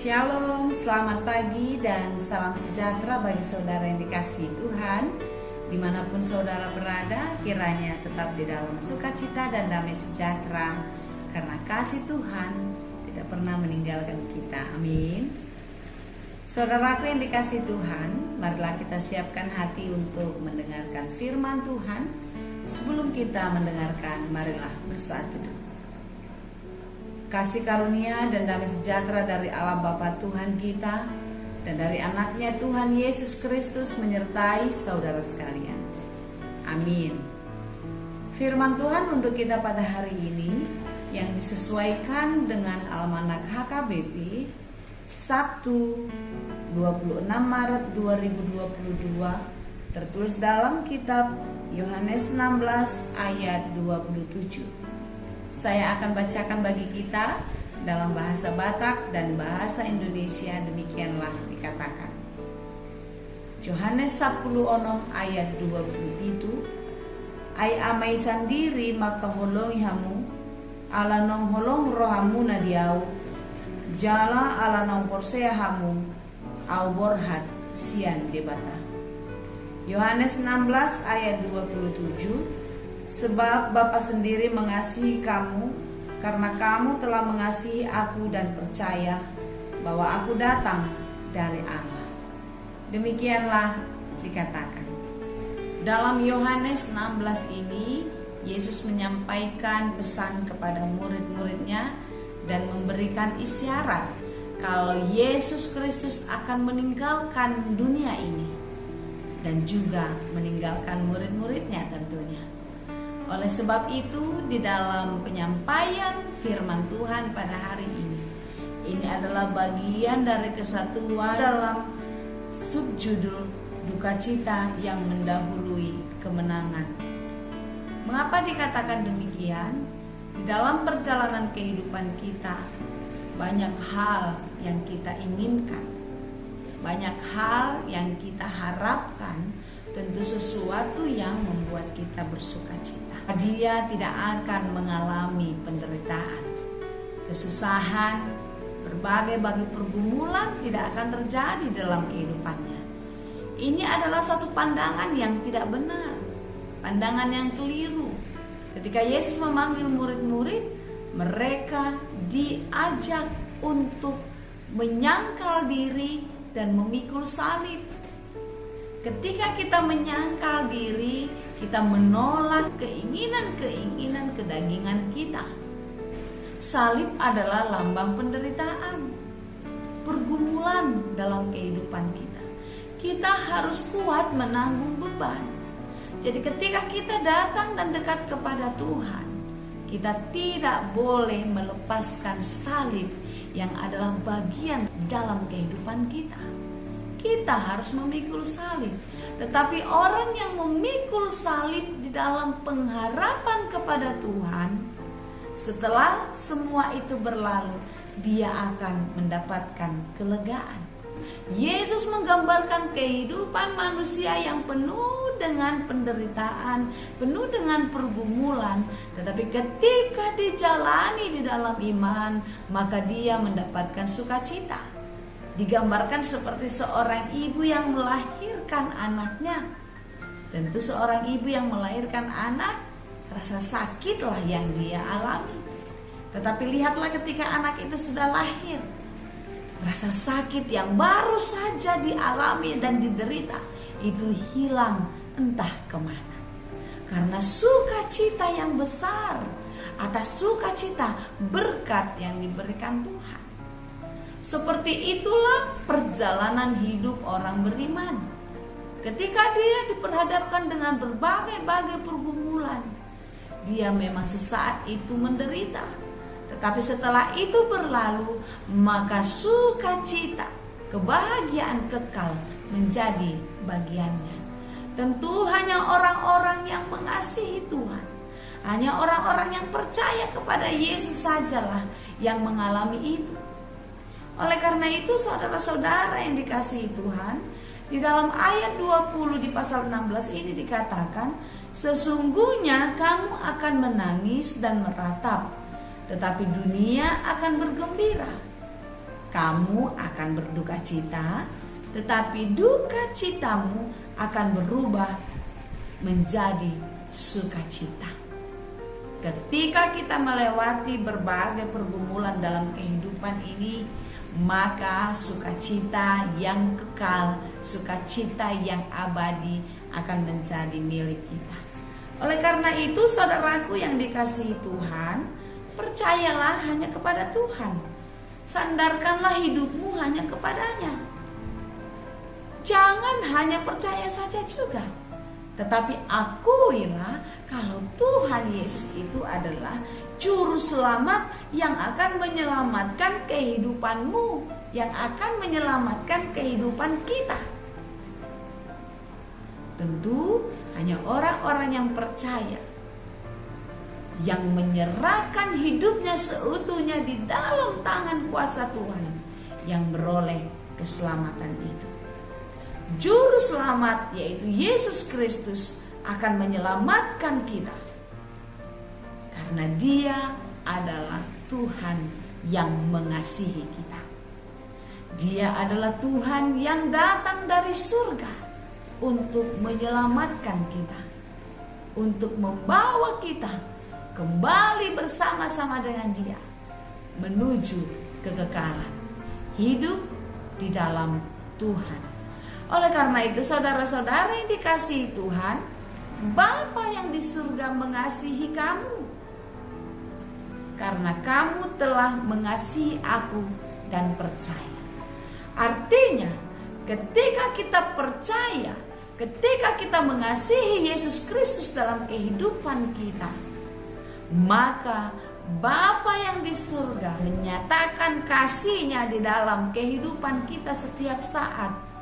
Shalom, selamat pagi dan salam sejahtera bagi saudara yang dikasihi Tuhan. Dimanapun saudara berada, kiranya tetap di dalam sukacita dan damai sejahtera, karena kasih Tuhan tidak pernah meninggalkan kita. Amin. Saudaraku yang dikasihi Tuhan, marilah kita siapkan hati untuk mendengarkan firman Tuhan. Sebelum kita mendengarkan, marilah bersatu. Kasih karunia dan damai sejahtera dari Allah Bapa Tuhan kita dan dari anaknya Tuhan Yesus Kristus menyertai saudara sekalian. Amin. Firman Tuhan untuk kita pada hari ini yang disesuaikan dengan Almanak HKBP Sabtu 26 Maret 2022 tertulis dalam kitab Yohanes 16 ayat 27. Saya akan bacakan bagi kita dalam bahasa Batak dan bahasa Indonesia. Demikianlah dikatakan. Yohanes 10 ayat 20 itu, ai amai sendiri maka holongi hamu, ala nong holong rohamu nadiau, jala ala nong porsea hamu, au borhat sian debata. Yohanes 16 ayat 27. Sebab Bapa sendiri mengasihi kamu, karena kamu telah mengasihi aku dan percaya bahwa aku datang dari Allah. Demikianlah dikatakan. Dalam Yohanes 16 ini, Yesus menyampaikan pesan kepada murid-muridnya dan memberikan isyarat kalau Yesus Kristus akan meninggalkan dunia ini dan juga meninggalkan murid-muridnya tentunya. Oleh sebab itu, di dalam penyampaian firman Tuhan pada hari ini adalah bagian dari kesatuan dalam subjudul duka cita yang mendahului kemenangan. Mengapa dikatakan demikian? Di dalam perjalanan kehidupan kita, banyak hal yang kita inginkan, banyak hal yang kita harapkan, tentu sesuatu yang membuat kita bersuka cita. Dia tidak akan mengalami penderitaan, kesusahan, berbagai pergumulan tidak akan terjadi dalam kehidupannya. Ini adalah satu pandangan yang tidak benar, pandangan yang keliru. Ketika Yesus memanggil murid-murid, mereka diajak untuk menyangkal diri dan memikul salib. Ketika kita menyangkal diri, kita menolak keinginan-keinginan kedagingan kita. Salib adalah lambang penderitaan, pergumulan dalam kehidupan kita. Kita harus kuat menanggung beban. Jadi ketika kita datang dan dekat kepada Tuhan, kita tidak boleh melepaskan salib yang adalah bagian dalam kehidupan kita. Kita harus memikul salib. Tetapi orang yang memikul salib di dalam pengharapan kepada Tuhan, setelah semua itu berlalu, dia akan mendapatkan kelegaan. Yesus menggambarkan kehidupan manusia yang penuh dengan penderitaan, penuh dengan pergumulan, tetapi ketika dijalani di dalam iman, maka dia mendapatkan sukacita. Digambarkan seperti seorang ibu yang melahirkan anaknya. Tentu seorang ibu yang melahirkan anak, rasa sakitlah yang dia alami. Tetapi lihatlah ketika anak itu sudah lahir, rasa sakit yang baru saja dialami dan diderita itu hilang entah kemana. Karena sukacita yang besar atas sukacita berkat yang diberikan Tuhan. Seperti itulah perjalanan hidup orang beriman. Ketika dia diperhadapkan dengan berbagai pergumulan, dia memang sesaat itu menderita. Tetapi setelah itu berlalu, maka sukacita, kebahagiaan kekal menjadi bagiannya. Tentu hanya orang-orang yang mengasihi Tuhan, hanya orang-orang yang percaya kepada Yesus sajalah yang mengalami itu. Oleh karena itu, saudara-saudara yang dikasihi Tuhan, di dalam ayat 20 di pasal 16 ini dikatakan, sesungguhnya kamu akan menangis dan meratap, tetapi dunia akan bergembira. kamu akan berduka cita, tetapi duka citamu akan berubah menjadi sukacita. Ketika kita melewati berbagai pergumulan dalam kehidupan ini, maka sukacita yang kekal, sukacita yang abadi akan menjadi milik kita. Oleh karena itu, saudaraku yang dikasihi Tuhan, percayalah hanya kepada Tuhan. Sandarkanlah hidupmu hanya kepadanya. Jangan hanya percaya saja juga, tetapi akuilah kalau Tuhan Yesus itu adalah juru selamat yang akan menyelamatkan kehidupanmu, yang akan menyelamatkan kehidupan kita. Tentu hanya orang-orang yang percaya, yang menyerahkan hidupnya seutuhnya di dalam tangan kuasa Tuhan, yang beroleh keselamatan itu. Juru selamat yaitu Yesus Kristus akan menyelamatkan kita, karena Dia adalah Tuhan yang mengasihi kita. Dia adalah Tuhan yang datang dari surga untuk menyelamatkan kita, untuk membawa kita kembali bersama-sama dengan Dia menuju kekekalan hidup di dalam Tuhan. Oleh karena itu, saudara-saudara yang dikasihi Tuhan, Bapa yang di surga mengasihi kamu, karena kamu telah mengasihi aku dan percaya. Artinya, ketika kita percaya, ketika kita mengasihi Yesus Kristus dalam kehidupan kita, maka Bapa yang di surga menyatakan kasih-Nya di dalam kehidupan kita setiap saat.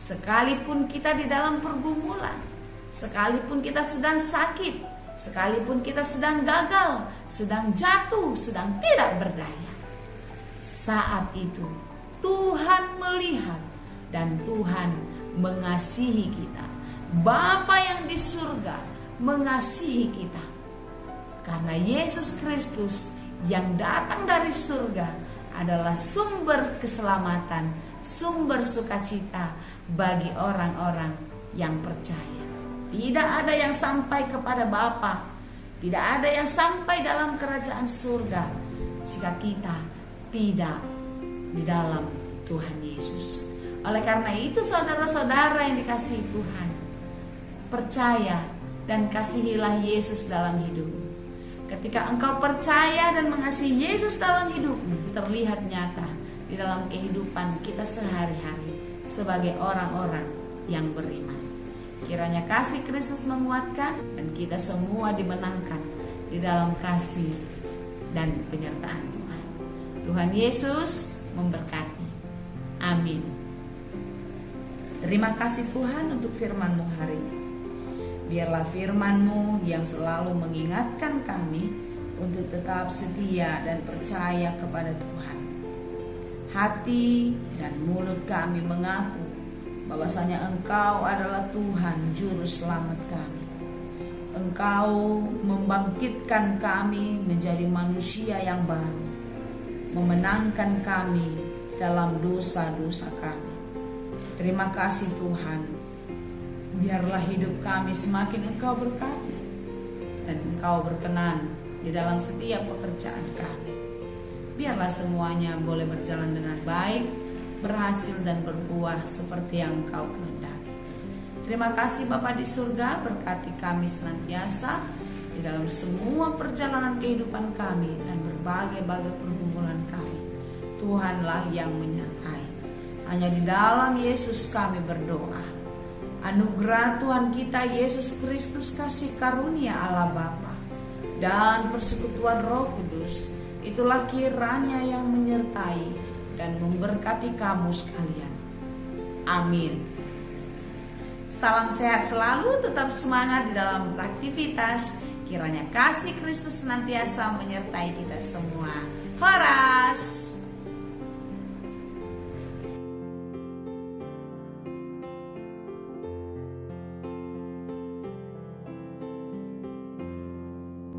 Sekalipun kita di dalam pergumulan, sekalipun kita sedang sakit, sekalipun kita sedang gagal, sedang jatuh, sedang tidak berdaya, saat itu Tuhan melihat dan Tuhan mengasihi kita. Bapa yang di surga mengasihi kita, karena Yesus Kristus yang datang dari surga adalah sumber keselamatan, sumber sukacita bagi orang-orang yang percaya. Tidak ada yang sampai kepada Bapa, tidak ada yang sampai dalam kerajaan surga jika kita tidak di dalam Tuhan Yesus. Oleh karena itu, saudara-saudara yang dikasihi Tuhan, percaya dan kasihilah Yesus dalam hidupmu. Ketika engkau percaya dan mengasihi Yesus dalam hidupmu, terlihat nyata di dalam kehidupan kita sehari-hari sebagai orang-orang yang beriman. Kiranya kasih Kristus menguatkan dan kita semua dimenangkan di dalam kasih dan penyertaan Tuhan. Tuhan Yesus memberkati. Amin. Terima kasih Tuhan untuk firman-Mu hari ini. Biarlah firman-Mu yang selalu mengingatkan kami untuk tetap setia dan percaya kepada Tuhan. Hati dan mulut kami mengaku bahwasanya Engkau adalah Tuhan Juru Selamat kami. Engkau membangkitkan kami menjadi manusia yang baru, memenangkan kami dalam dosa-dosa kami. Terima kasih Tuhan. Biarlah hidup kami semakin Engkau berkati dan Engkau berkenan di dalam setiap pekerjaan kami. Biarlah semuanya boleh berjalan dengan baik, berhasil dan berbuah seperti yang Engkau kehendaki. Terima kasih Bapa di surga, berkati kami senantiasa di dalam semua perjalanan kehidupan kami dan berbagai-bagai pergumulan kami. Tuhanlah yang menyertai. Hanya di dalam Yesus kami berdoa. Anugerah Tuhan kita Yesus Kristus, kasih karunia Allah Bapa dan persekutuan Roh Kudus, itulah kiranya yang menyertai dan memberkati kamu sekalian. Amin. Salam sehat selalu, tetap semangat di dalam beraktivitas. Kiranya kasih Kristus senantiasa menyertai kita semua. Horas.